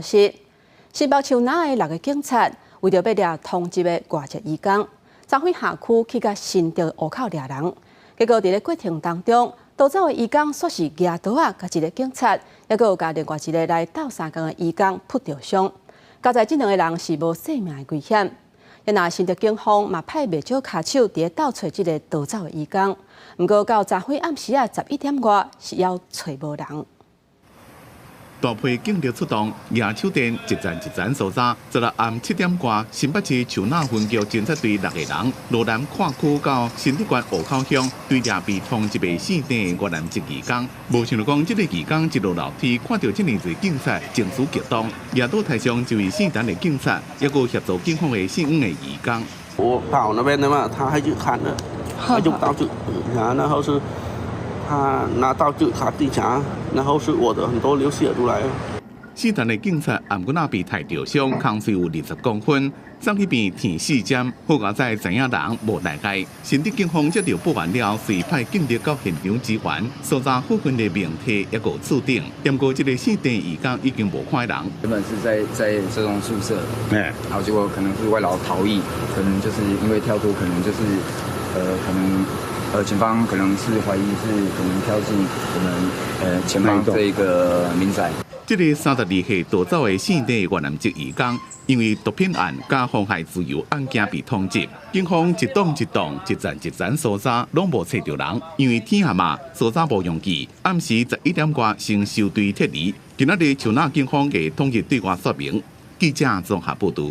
是新北树林的6个警察为着要抓通缉的外籍移工，昨暉下区去甲新竹湖口抓人，结果伫咧过程当中，逃走的移工说是举刀啊，甲一个警察，也有甲另外一个来斗相共的移工扑着伤。交在这2个人是无性命的危险。也那新竹警方嘛派袂少卡手伫咧斗找这个逃走的移工，不过到昨暉暗时啊11点外是要找无人。 大批警力出动，野手电一站一站搜查。昨日暗7点外，新北市树林分局侦察队6个人，路南跨区到新竹县湖口乡，对抓被通缉被死地的越南籍移工。无想到讲，这个移工一落楼梯，看到这2位警察，情绪激动，也都台上就位姓陈的警察，也有协助警方的姓的移工。我跑那边的嘛，他还去看了，他用刀子，然后是。 他拿刀就卡地墙，然后是我的很多流血出来了。死陈的警察按骨那被抬着伤，康是有20公分，送去病填4针。好在知影人无大碍。新竹警方接到报案了，随派警力到现场支援，搜查附近的命题也有注定。不过这个死地移工已经无看人。原本是在这种宿舍，然后结果可能是外劳逃逸，可能就是因为跳脱，可能就是可能。 警方可能是怀疑是可能挑衅我们前方这个民宅。这个32岁逃走的死地越南籍移工，因为毒品案加妨害自由案件被通缉，警方一栋一栋、一站一站搜查，拢无找到人。因为天黑嘛，搜查无用记，暗时11点外先收队撤离。今仔日树林警方嘅统一对外说明，记者综合报道。